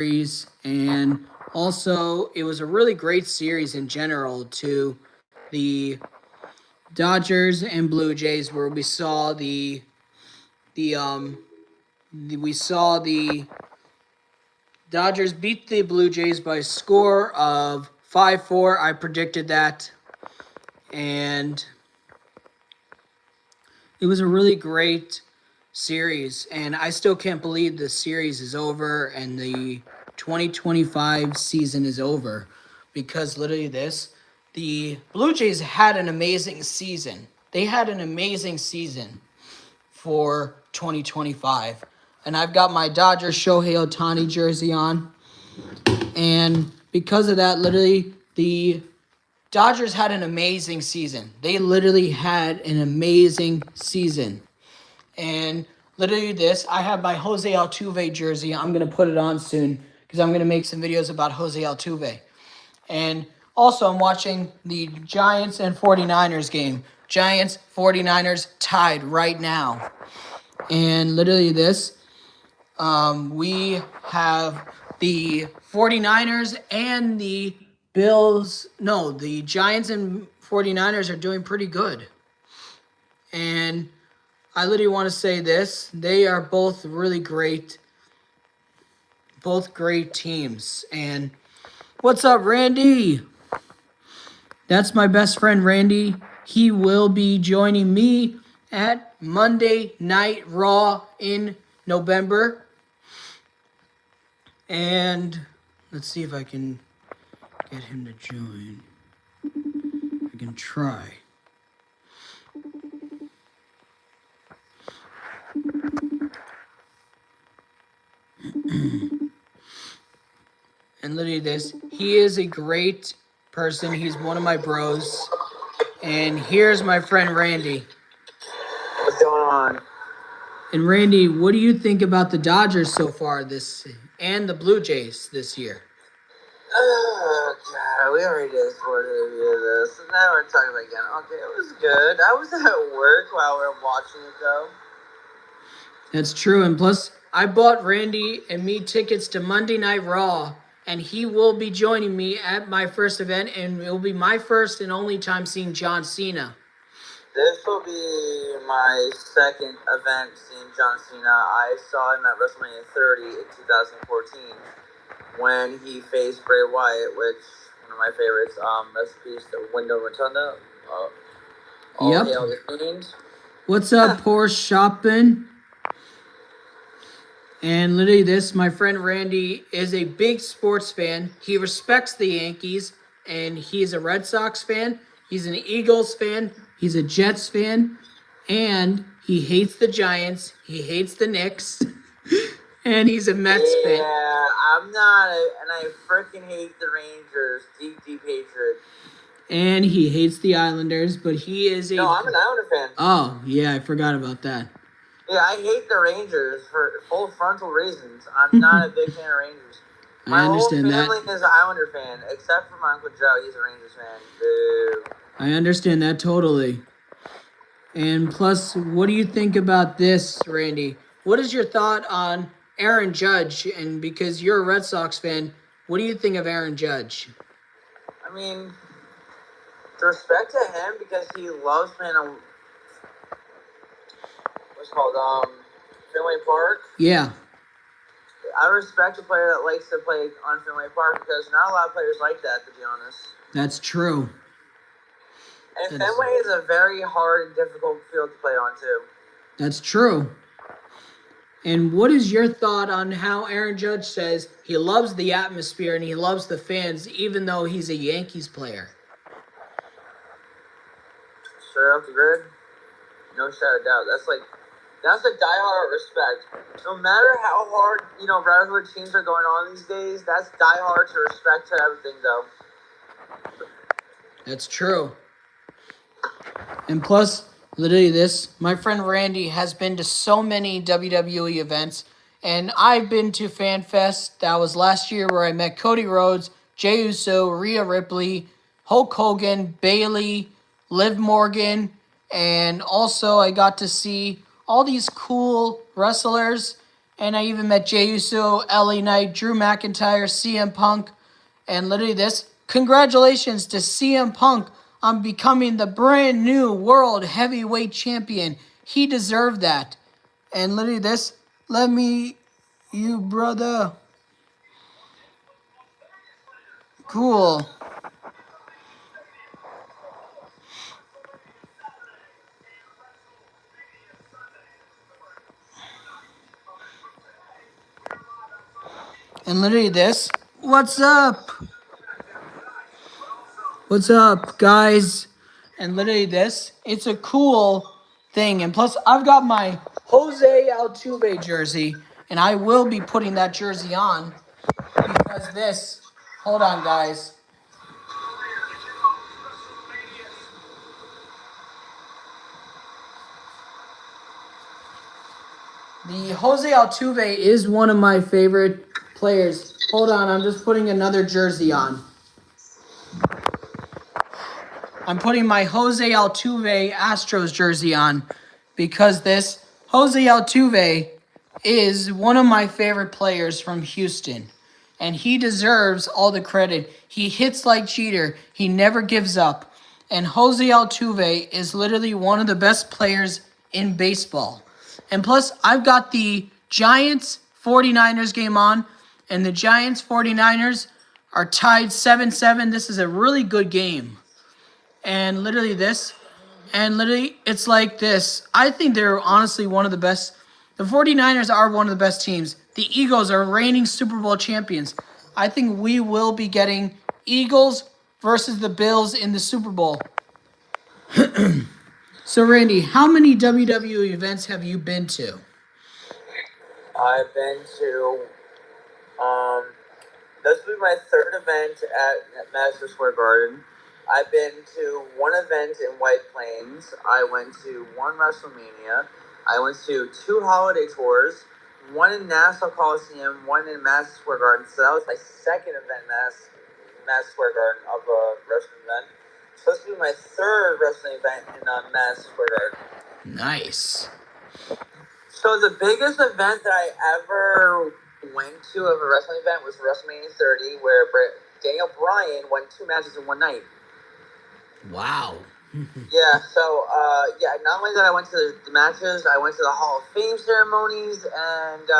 series, and also it was a really great series in general to the Dodgers and Blue Jays, where we saw the Dodgers beat the Blue Jays by a score of 5-4. I predicted that, and it was a really great series, and I still can't believe the series is over and the 2025 season is over, because literally the Blue Jays had an amazing season. They had an amazing season for 2025. And I've got my Dodgers Shohei Ohtani jersey on. And because of that, literally, the Dodgers had an amazing season. They literally had an amazing season. And literally I have my Jose Altuve jersey. I'm going to put it on soon because I'm going to make some videos about Jose Altuve. And also I'm watching the Giants and 49ers game. Giants, 49ers tied right now. And literally we have the 49ers and the the Giants and 49ers are doing pretty good. And I literally want to say this. They are both really great. Both great teams. And what's up, Randy? That's my best friend, Randy. He will be joining me at Monday Night Raw in November. And let's see if I can get him to join. I can try. And literally he is a great person. He's one of my bros. And here's my friend Randy. What's going on? And Randy, what do you think about the Dodgers so far and the Blue Jays this year? Oh, God, we already did a sport review of this, and now we're talking about it again. Okay, it was good. I was at work while we were watching it, though. That's true, and plus, I bought Randy and me tickets to Monday Night Raw, and he will be joining me at my first event, and it will be my first and only time seeing John Cena. This will be my second event seeing John Cena. I saw him at WrestleMania 30 in 2014 when he faced Bray Wyatt, which one of my favorites. Rest in peace to Wyndham Rotunda. Yep. Hail the Fiend. What's up, Porsche Shopping? And literally my friend Randy is a big sports fan. He respects the Yankees, and he's a Red Sox fan. He's an Eagles fan. He's a Jets fan. And he hates the Giants. He hates the Knicks. And he's a Mets fan. Yeah, I'm not, and I freaking hate the Rangers. Deep, deep hatred. And he hates the Islanders, but he is No, I'm an Islander fan. Oh, yeah, I forgot about that. Yeah, I hate the Rangers for full frontal reasons. I'm not a big fan of Rangers. My whole family is an Islander fan, except for my Uncle Joe. He's a Rangers fan. Boo. I understand that totally. And plus, what do you think about this, Randy? What is your thought on Aaron Judge? And because you're a Red Sox fan, what do you think of Aaron Judge? I mean, respect to him because he loves playing on what's called Fenway Park. Yeah. I respect a player that likes to play on Fenway Park because not a lot of players like that, to be honest. That's true. And Fenway is a very hard and difficult field to play on, too. That's true. And what is your thought on how Aaron Judge says he loves the atmosphere and he loves the fans, even though he's a Yankees player? Straight off the grid, no shadow of doubt. That's a diehard respect. No matter how hard, rivalry teams are going on these days, that's diehard to respect to everything, though. That's true. And plus, literally my friend Randy has been to so many WWE events, and I've been to FanFest. That was last year where I met Cody Rhodes, Jey Uso, Rhea Ripley, Hulk Hogan, Bayley, Liv Morgan, and also I got to see all these cool wrestlers And I even met Jey Uso, LA Knight, Drew McIntyre, CM Punk. And literally this, congratulations to CM Punk on becoming the brand new World Heavyweight Champion. He deserved that. And literally this, let me, you brother. Cool. And literally this, what's up? What's up, guys? And literally this, it's a cool thing. And plus, I've got my Jose Altuve jersey, and I will be putting that jersey on because this, hold on, guys. The Jose Altuve is one of my favorite players. Hold on, I'm just putting another jersey on. I'm putting my Jose Altuve Astros jersey on because this Jose Altuve is one of my favorite players from Houston. And he deserves all the credit. He hits like cheater. He never gives up. And Jose Altuve is literally one of the best players in baseball. And plus, I've got the Giants 49ers game on. And the Giants 49ers are tied 7-7. This is a really good game. And literally this, and literally it's like this. I think they're honestly one of the best. The 49ers are one of the best teams. The Eagles are reigning Super Bowl champions. I think we will be getting Eagles versus the Bills in the Super Bowl. So, Randy, how many WWE events have you been to? I've been to, this will be my third event at Madison Square Garden. I've been to one event in White Plains. I went to one WrestleMania. I went to two holiday tours, one in Nassau Coliseum, one in Madison Square Garden. So that was my second event in Madison Square Garden of a wrestling event. So this will be my third wrestling event in Madison Square Garden. Nice. So the biggest event that I ever went to of a wrestling event was WrestleMania 30, where Daniel Bryan won 2 matches in one night. Wow. Yeah, so, not only that I went to the matches, I went to the Hall of Fame ceremonies, and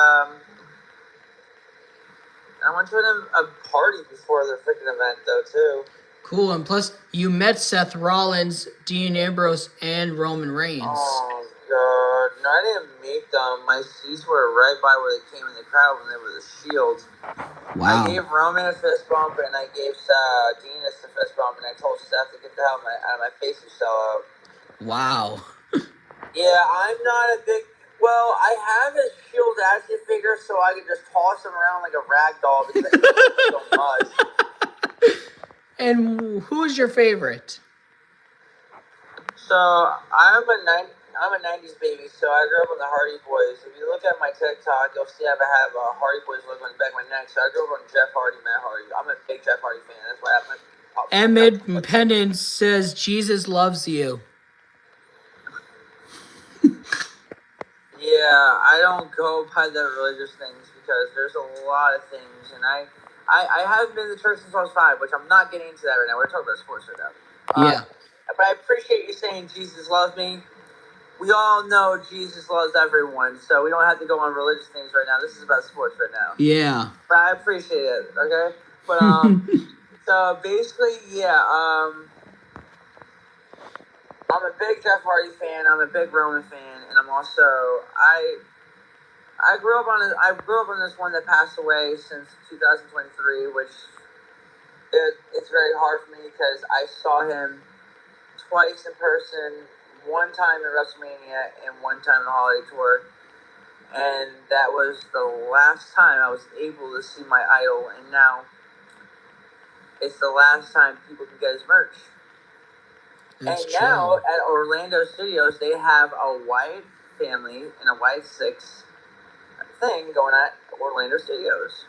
I went to a party before the freaking event, though, too. Cool, and plus, you met Seth Rollins, Dean Ambrose, and Roman Reigns. Oh, God. No, I didn't meet them. My seats were right by where they came in the crowd when they were the Shield. Wow. I gave Roman a fist bump, and I gave Dean a fist bump, and I told Seth to get the hell out of my face and sell out. Wow. Yeah, I'm not a big... Well, I have a Shield action figure, so I can just toss him around like a rag doll because I love him so much. And who's your favorite? So, I'm a 90s baby, so I grew up on the Hardy Boys. If you look at my TikTok, you'll see I have a Hardy Boys logo on the back of my neck. So I grew up on Jeff Hardy, Matt Hardy. I'm a big Jeff Hardy fan. That's why I have my... Emmett Pennant says Jesus loves you. Yeah, I don't go by the religious things because there's a lot of things, and I haven't been to church since I was 5, which I'm not getting into that right now. We're talking about sports right now. Yeah. But I appreciate you saying Jesus loves me. We all know Jesus loves everyone, so we don't have to go on religious things right now. This is about sports right now. Yeah. But I appreciate it, okay? But, so basically, yeah, I'm a big Jeff Hardy fan. I'm a big Roman fan, and I'm also I grew up on this one that passed away since 2023, which it's very hard for me because I saw him twice in person, one time at WrestleMania and one time on the Holiday Tour, and that was the last time I was able to see my idol, and now it's the last time people can get his merch. That's and true. now at Orlando Studios, they have a white family and a white 6 thing going at Orlando Studios.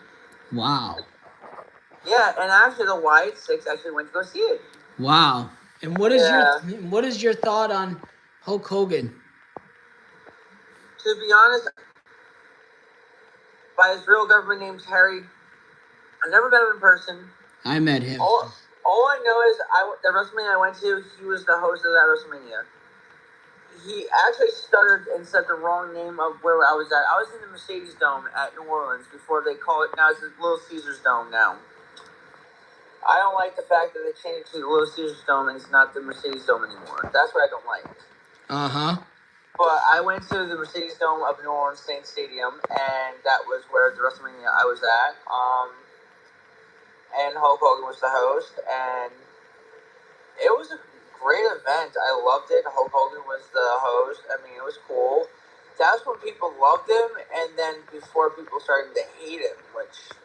Wow. Yeah, and actually the white 6 actually went to go see it. Wow. And what is your thought on Hulk Hogan? To be honest, by his real government named Terry. I never met him in person. I met him. All I know is the WrestleMania I went to, he was the host of that WrestleMania. He actually stuttered and said the wrong name of where I was at. I was in the Mercedes Dome at New Orleans before they call it, now it's the Little Caesars Dome now. I don't like the fact that they changed it to the Little Caesars Dome and it's not the Mercedes Dome anymore. That's what I don't like. Uh-huh. But I went to the Mercedes Dome of New Orleans Saints Stadium, and that was where the WrestleMania I was at. And Hulk Hogan was the host, and it was a great event. I loved it. Hulk Hogan was the host. I mean, it was cool. That's when people loved him, and then before people started to hate him, which,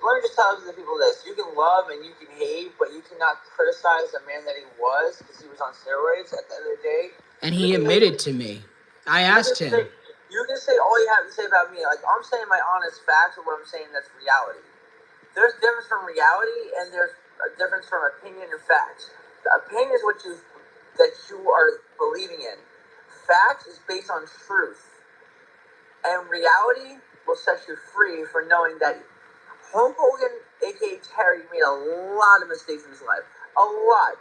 let me just tell the people this. You can love and you can hate, but you cannot criticize the man that he was because he was on steroids at the end of the day. And he admitted to me. I asked him. You can say all you have to say about me. Like, I'm saying my honest facts of what I'm saying that's reality. There's a difference from reality, and there's a difference from opinion and facts. The opinion is what you are believing in. Facts is based on truth. And reality will set you free for knowing that Hulk Hogan, a.k.a. Terry, made a lot of mistakes in his life. A lot.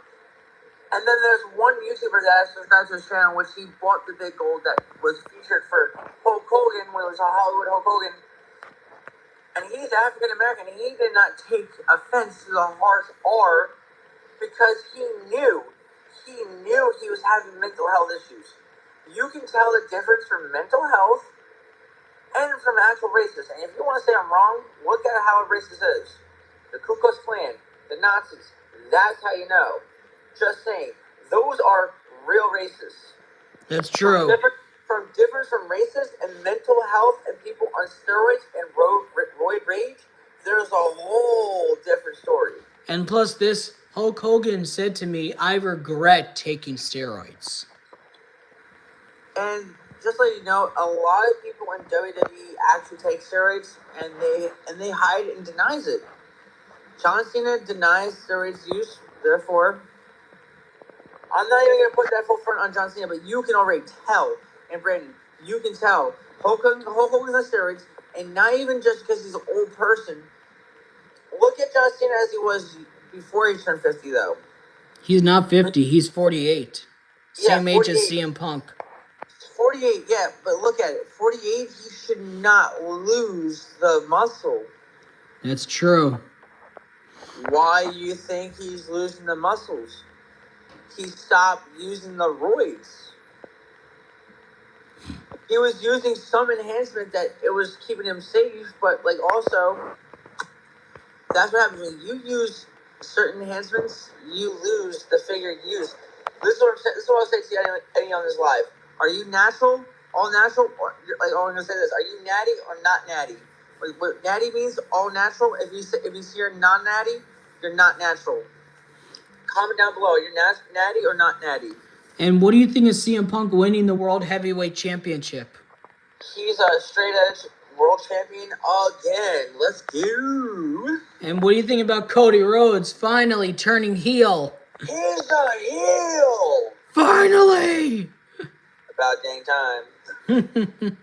And then there's one YouTuber that I subscribed to his channel, which he bought the big gold that was featured for Hulk Hogan when it was a Hollywood Hulk Hogan. And he's African American. He did not take offense to the harsh R because he knew he was having mental health issues. You can tell the difference from mental health and from actual racists. And if you want to say I'm wrong, look at how a racist is. The Ku Klux Klan, the Nazis. That's how you know. Just saying, those are real racists. That's true. From difference from racists and mental health and people on steroids and roid rage, there's a whole different story. And plus this, Hulk Hogan said to me, I regret taking steroids. And just so you know, a lot of people in WWE actually take steroids and they hide and denies it. John Cena denies steroids use, therefore I'm not even going to put that full front on John Cena, but you can already tell. And Brandon, you can tell Hulk Hogan's on steroids, and not even just because he's an old person. Look at John Cena as he was before he turned 50, though. He's not 50, he's 48. Same age as CM Punk. 48, yeah, but look at it. 48, he should not lose the muscle. That's true. Why do you think he's losing the muscles? He stopped using the roids. He was using some enhancement that it was keeping him safe, but like also, that's what happens when you use certain enhancements. You lose the figure you use. This is what I'll say to you any on this live. Are you natural, all natural, or like? Oh, I'm gonna say this: are you natty or not natty? What natty means, all natural. If you see you're non-natty, you're not natural. Comment down below. You're natty or not natty? And what do you think of CM Punk winning the World Heavyweight Championship? He's a straight edge world champion again. Let's go. And what do you think about Cody Rhodes finally turning heel? He's a heel. Finally! About dang time.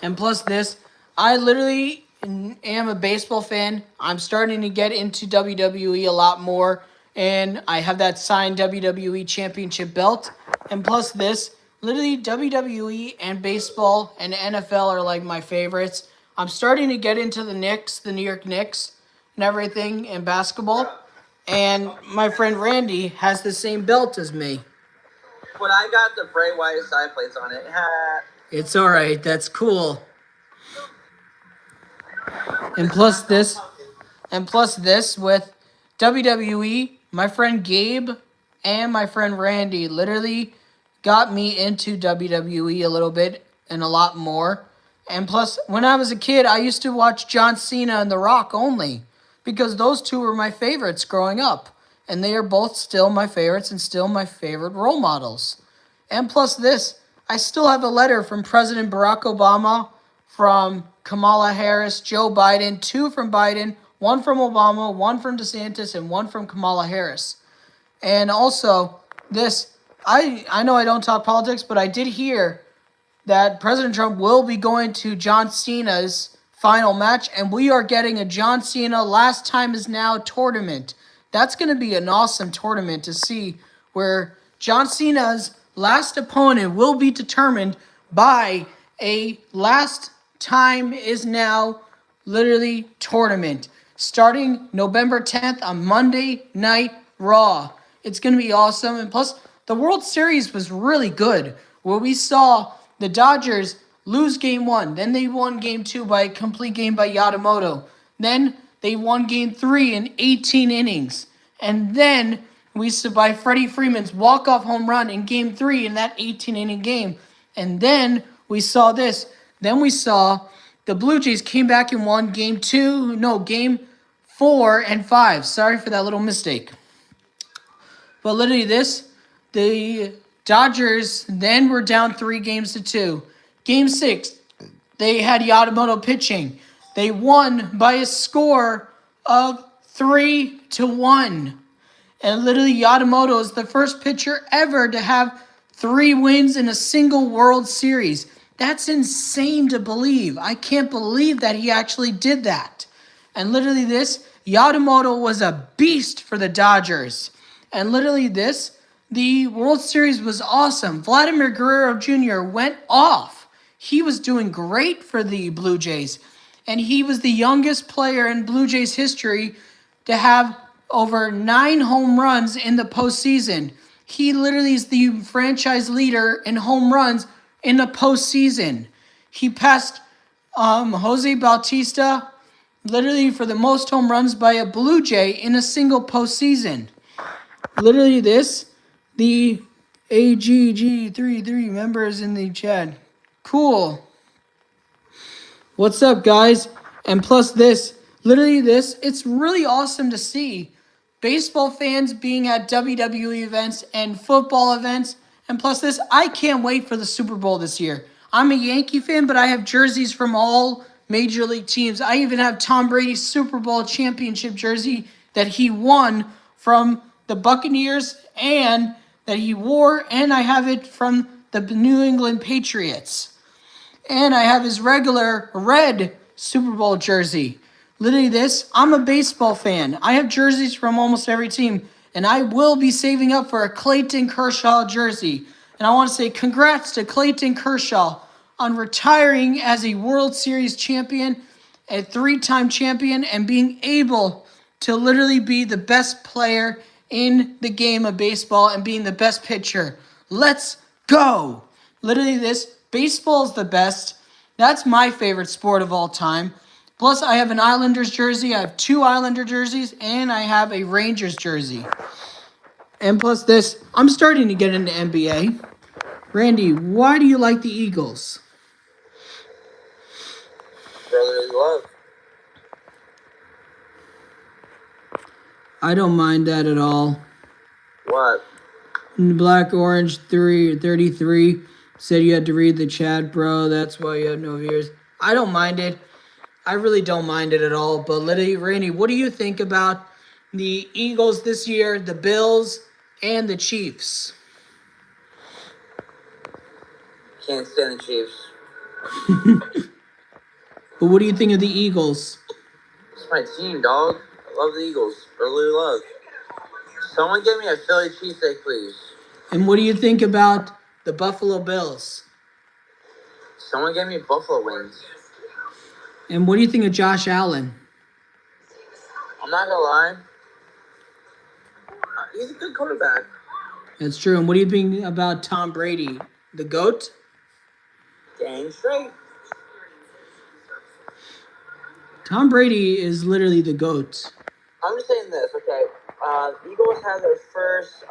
And plus this, I literally am a baseball fan. I'm starting to get into WWE a lot more. And I have that signed WWE Championship belt. And plus this, literally WWE and baseball and NFL are like my favorites. I'm starting to get into the Knicks, the New York Knicks, and everything, and basketball. And my friend Randy has the same belt as me. But I got the Bray Wyatt side plates on it. It's alright, that's cool. And plus this with WWE, my friend Gabe and my friend Randy literally got me into WWE a little bit and a lot more. And plus, when I was a kid, I used to watch John Cena and The Rock only because those two were my favorites growing up. And they are both still my favorites and still my favorite role models. And plus this, I still have a letter from President Barack Obama, from Kamala Harris, Joe Biden, 2 from Biden, 1 from Obama, 1 from DeSantis, and 1 from Kamala Harris. And also, this, I know I don't talk politics, but I did hear that President Trump will be going to John Cena's final match, and we are getting a John Cena Last Time Is Now tournament. That's going to be an awesome tournament to see, where John Cena's last opponent will be determined by a Last Time Is Now literally tournament starting November 10th on Monday Night Raw. It's going to be awesome. And plus, the World Series was really good, where we saw the Dodgers lose game 1. Then they won game 2 by a complete game by Yamamoto. Then they won game 3 in 18 innings. And then we saw by Freddie Freeman's walk-off home run in game 3 in that 18-inning game. And then we saw this. Then we saw the Blue Jays came back and won game 4 and 5. Sorry for that little mistake. But literally the Dodgers then were down 3-2. Game 6, they had Yamamoto pitching. They won by a score of 3-1. And literally Yamamoto is the first pitcher ever to have 3 wins in a single World Series. That's insane to believe. I can't believe that he actually did that. And literally Yamamoto was a beast for the Dodgers. And literally the World Series was awesome. Vladimir Guerrero Jr. went off. He was doing great for the Blue Jays. And he was the youngest player in Blue Jays history to have over 9 home runs in the postseason. He literally is the franchise leader in home runs in the postseason. He passed Jose Bautista literally for the most home runs by a Blue Jay in a single postseason. Literally the AGG33 members in the chat. Cool. What's up, guys? And plus it's really awesome to see baseball fans being at WWE events and football events. And plus I can't wait for the Super Bowl this year. I'm a Yankee fan, but I have jerseys from all major league teams. I even have Tom Brady's Super Bowl championship jersey that he won from the Buccaneers and that he wore, and I have it from the New England Patriots. And I have his regular red Super Bowl jersey. Literally I'm a baseball fan. I have jerseys from almost every team, and I will be saving up for a Clayton Kershaw jersey. And I want to say congrats to Clayton Kershaw on retiring as a World Series champion, a 3-time champion, and being able to literally be the best player in the game of baseball and being the best pitcher. Let's go. Literally baseball is the best. That's my favorite sport of all time. Plus, I have an Islanders jersey. I have 2 Islander jerseys, and I have a Rangers jersey. And plus I'm starting to get into NBA. Randy, why do you like the Eagles? Brotherly love. I don't mind that at all. What? Black Orange 33 said you had to read the chat, bro. That's why you have no viewers. I don't mind it. I really don't mind it at all. But Randy, what do you think about the Eagles this year, the Bills, and the Chiefs? Can't stand the Chiefs. But what do you think of the Eagles? It's my team, dog. I love the Eagles. Brotherly love. Someone give me a Philly cheesesteak, please. And what do you think about the Buffalo Bills? Someone give me buffalo wings. And what do you think of Josh Allen? I'm not gonna lie. He's a good quarterback. That's true. And what do you think about Tom Brady, the GOAT? Dang straight. Tom Brady is literally the GOAT. I'm just saying this, okay? Eagles had their first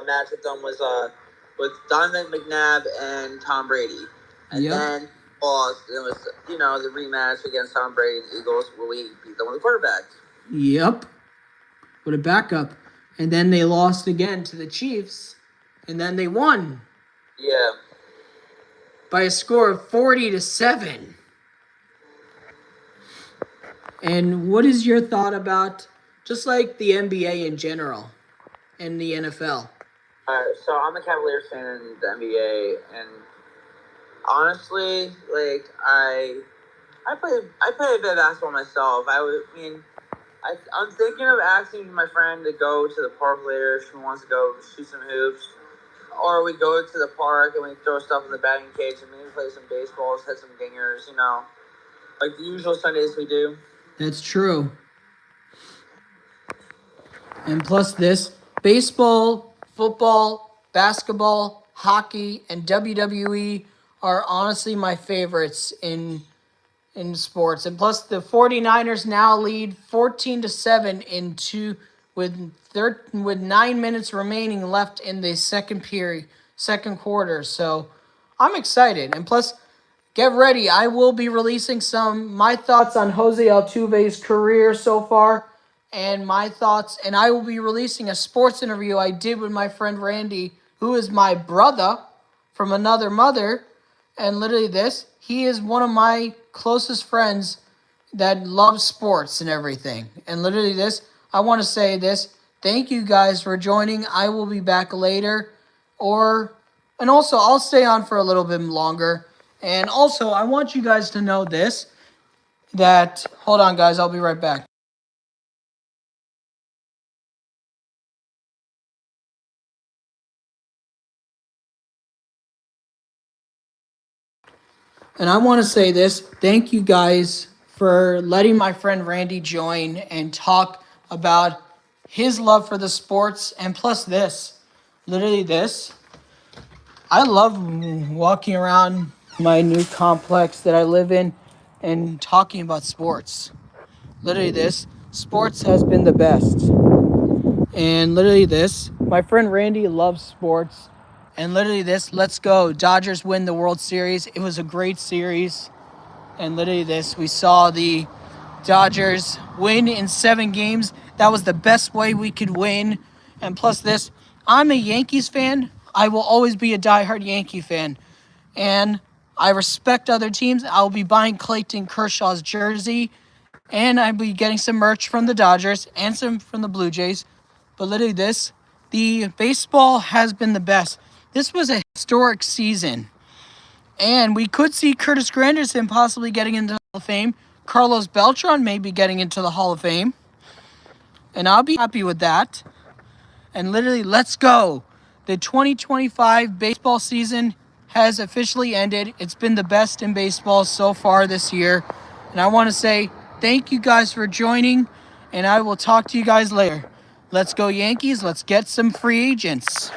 match with them was with Donovan McNabb and Tom Brady. And then lost. It was, the rematch against Tom Brady and the Eagles where we beat them with a quarterback. Yep. With a backup. And then they lost again to the Chiefs. And then they won. Yeah. By a score of 40-7. And what is your thought about just like the NBA in general and the NFL? So I'm a Cavaliers fan in the NBA, and Honestly, like I play a bit of basketball myself. I'm thinking of asking my friend to go to the park later if she wants to go shoot some hoops. Or we go to the park and we throw stuff in the batting cage and maybe play some baseballs, hit some dingers, like the usual Sundays we do. That's true. And plus this, baseball, football, basketball, hockey, and WWE are honestly my favorites in sports. And plus the 49ers now lead 14-7 with 9 minutes remaining left in the second quarter. So I'm excited. And plus, get ready. I will be releasing my thoughts on Jose Altuve's career so far and my thoughts. And I will be releasing a sports interview I did with my friend Randy, who is my brother from another mother. And literally he is one of my closest friends that loves sports and everything. And literally I want to say this. Thank you guys for joining. I will be back later. And also, I'll stay on for a little bit longer. And also, I want you guys to know hold on, guys, I'll be right back. And I want to say this. Thank you guys for letting my friend Randy join and talk about his love for the sports. And plus literally I love walking around my new complex that I live in and talking about sports. Literally sports has been the best. And literally my friend Randy loves sports. And literally let's go. Dodgers win the World Series. It was a great series. And literally we saw the Dodgers win in 7 games. That was the best way we could win. And plus I'm a Yankees fan. I will always be a diehard Yankee fan. And I respect other teams. I'll be buying Clayton Kershaw's jersey. And I'll be getting some merch from the Dodgers and some from the Blue Jays. But literally the baseball has been the best. This was a historic season. And we could see Curtis Granderson possibly getting into the Hall of Fame. Carlos Beltran may be getting into the Hall of Fame. And I'll be happy with that. And literally, let's go. The 2025 baseball season has officially ended. It's been the best in baseball so far this year. And I want to say thank you guys for joining. And I will talk to you guys later. Let's go Yankees. Let's get some free agents.